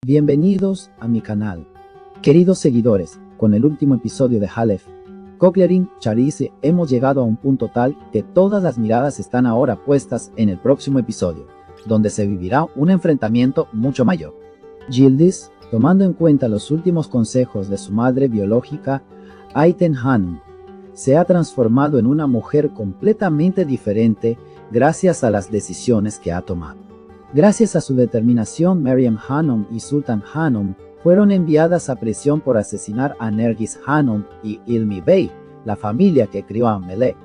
Bienvenidos a mi canal. Queridos seguidores, con el último episodio de Halef, Cochlearing, Charisse, hemos llegado a un punto tal que todas las miradas están ahora puestas en el próximo episodio, donde se vivirá un enfrentamiento mucho mayor. Yildiz, tomando en cuenta los últimos consejos de su madre biológica, Ayten Hanum, se ha transformado en una mujer completamente diferente gracias a las decisiones que ha tomado. Gracias a su determinación, Meryem Hanum y Sultan Hanum fueron enviadas a prisión por asesinar a Nergis Hanum y Ilmi Bey, la familia que crió a Melek.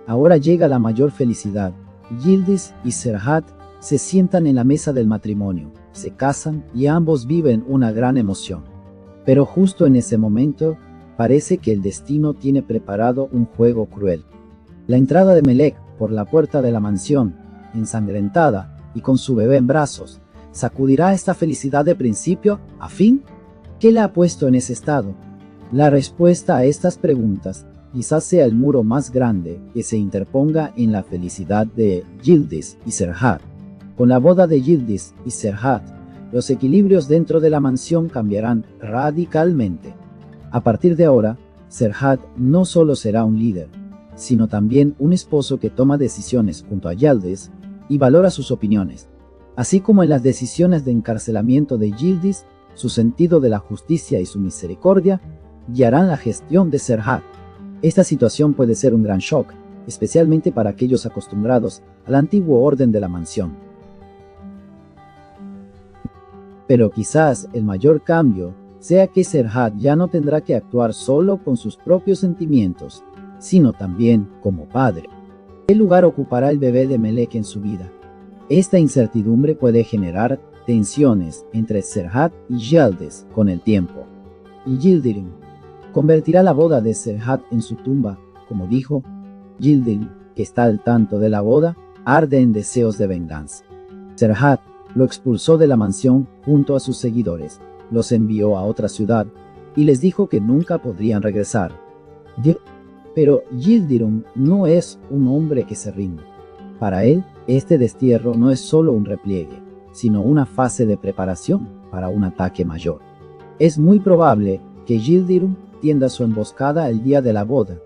Ahora llega la mayor felicidad. Yildiz y Serhat se sientan en la mesa del matrimonio, se casan y ambos viven una gran emoción. Pero justo en ese momento, parece que el destino tiene preparado un juego cruel. La entrada de Melek por la puerta de la mansión, ensangrentada y con su bebé en brazos, ¿sacudirá esta felicidad de principio a fin? ¿Qué la ha puesto en ese estado? La respuesta a estas preguntas quizás sea el muro más grande que se interponga en la felicidad de Yildiz y Serhat. Con la boda de Yildiz y Serhat, los equilibrios dentro de la mansión cambiarán radicalmente. A partir de ahora, Serhat no solo será un líder, sino también un esposo que toma decisiones junto a Yildiz y valora sus opiniones. Así como en las decisiones de encarcelamiento de Yildiz, su sentido de la justicia y su misericordia guiarán la gestión de Serhat. Esta situación puede ser un gran shock, especialmente para aquellos acostumbrados al antiguo orden de la mansión. Pero quizás el mayor cambio sea que Serhat ya no tendrá que actuar solo con sus propios sentimientos, sino también como padre. ¿Qué lugar ocupará el bebé de Melek en su vida? Esta incertidumbre puede generar tensiones entre Serhat y Yildiz con el tiempo. Y Yildirim convertirá la boda de Serhat en su tumba, como dijo. Yildirim, que está al tanto de la boda, arde en deseos de venganza. Serhat lo expulsó de la mansión junto a sus seguidores, los envió a otra ciudad y les dijo que nunca podrían regresar. Pero Yildirim no es un hombre que se rinde. Para él, este destierro no es solo un repliegue, sino una fase de preparación para un ataque mayor. Es muy probable que Yildirim tienda su emboscada el día de la boda,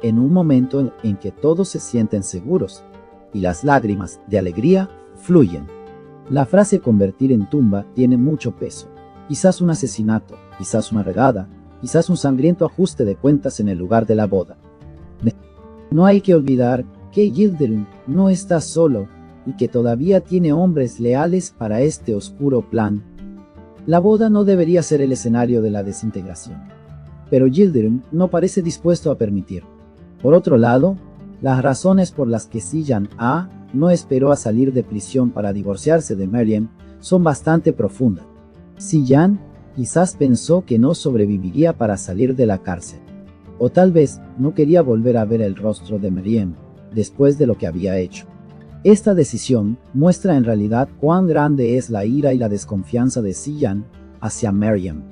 en un momento en que todos se sienten seguros y las lágrimas de alegría fluyen. La frase convertir en tumba tiene mucho peso. Quizás un asesinato, quizás una redada, quizás un sangriento ajuste de cuentas en el lugar de la boda. No hay que olvidar que Yildirim no está solo y que todavía tiene hombres leales para este oscuro plan. La boda no debería ser el escenario de la desintegración, pero Yildirim no parece dispuesto a permitir. Por otro lado, las razones por las que Sijan A no esperó a salir de prisión para divorciarse de Meryem son bastante profundas. Sijan quizás pensó que no sobreviviría para salir de la cárcel. O tal vez no quería volver a ver el rostro de Meryem después de lo que había hecho. Esta decisión muestra en realidad cuán grande es la ira y la desconfianza de Sijan hacia Meryem.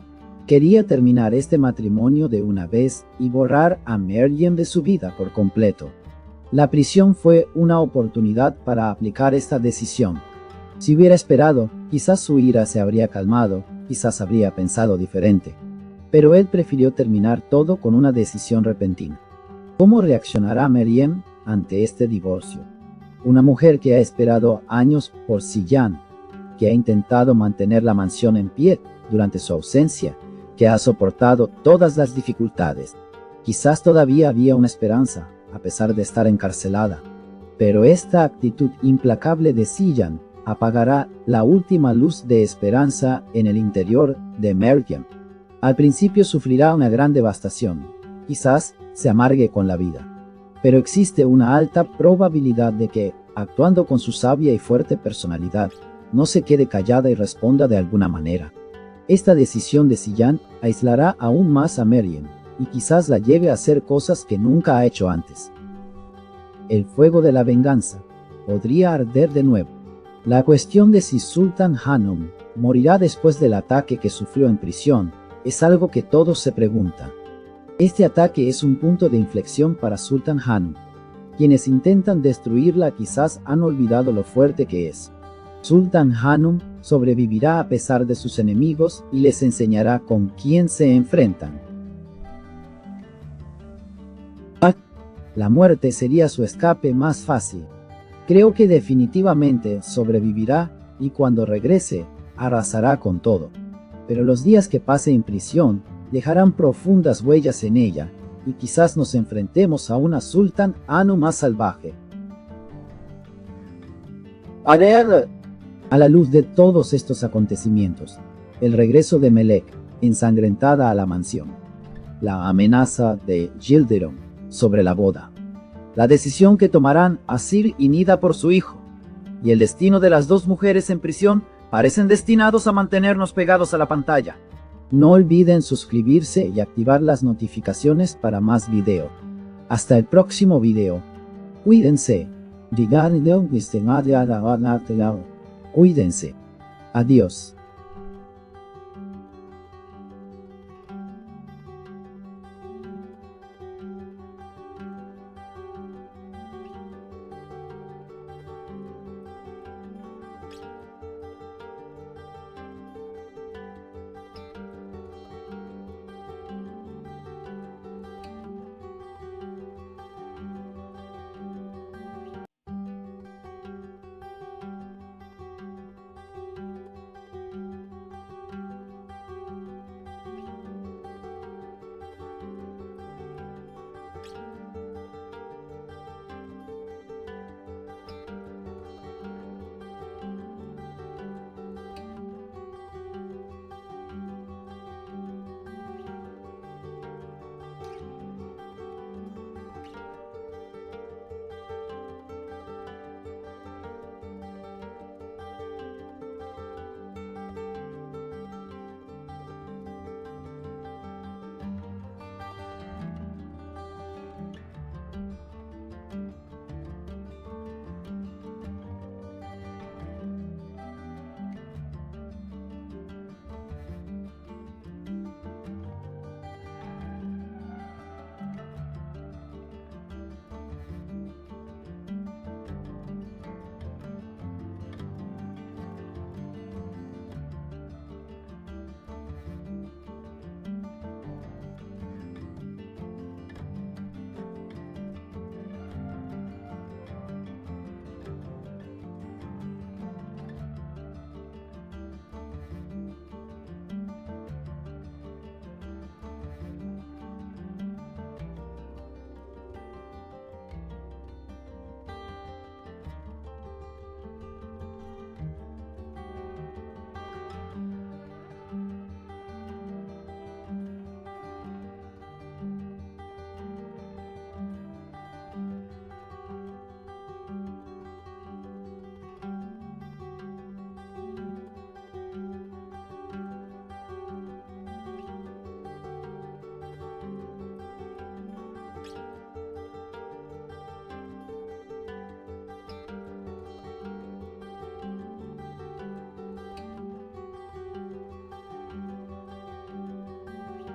Quería terminar este matrimonio de una vez y borrar a Meryem de su vida por completo. La prisión fue una oportunidad para aplicar esta decisión. Si hubiera esperado, quizás su ira se habría calmado, quizás habría pensado diferente. Pero él prefirió terminar todo con una decisión repentina. ¿Cómo reaccionará Meryem ante este divorcio? Una mujer que ha esperado años por Sijan, que ha intentado mantener la mansión en pie durante su ausencia, que ha soportado todas las dificultades. Quizás todavía había una esperanza, a pesar de estar encarcelada. Pero esta actitud implacable de Sijan apagará la última luz de esperanza en el interior de Meryem. Al principio sufrirá una gran devastación, quizás se amargue con la vida. Pero existe una alta probabilidad de que, actuando con su sabia y fuerte personalidad, no se quede callada y responda de alguna manera. Esta decisión de Sijan aislará aún más a Meryem, y quizás la lleve a hacer cosas que nunca ha hecho antes. El fuego de la venganza podría arder de nuevo. La cuestión de si Sultan Hanum morirá después del ataque que sufrió en prisión es algo que todos se preguntan. Este ataque es un punto de inflexión para Sultan Hanum. Quienes intentan destruirla quizás han olvidado lo fuerte que es. Sultan Hanum sobrevivirá a pesar de sus enemigos y les enseñará con quién se enfrentan. La muerte sería su escape más fácil. Creo que definitivamente sobrevivirá y cuando regrese, arrasará con todo. Pero los días que pase en prisión dejarán profundas huellas en ella y quizás nos enfrentemos a una Sultan Anu más salvaje. A la luz de todos estos acontecimientos, el regreso de Melek, ensangrentada a la mansión, la amenaza de Yildirim sobre la boda, la decisión que tomarán Asir y Nida por su hijo, y el destino de las dos mujeres en prisión parecen destinados a mantenernos pegados a la pantalla. No olviden suscribirse y activar las notificaciones para más video. Hasta el próximo video. Cuídense. Cuídense. Adiós.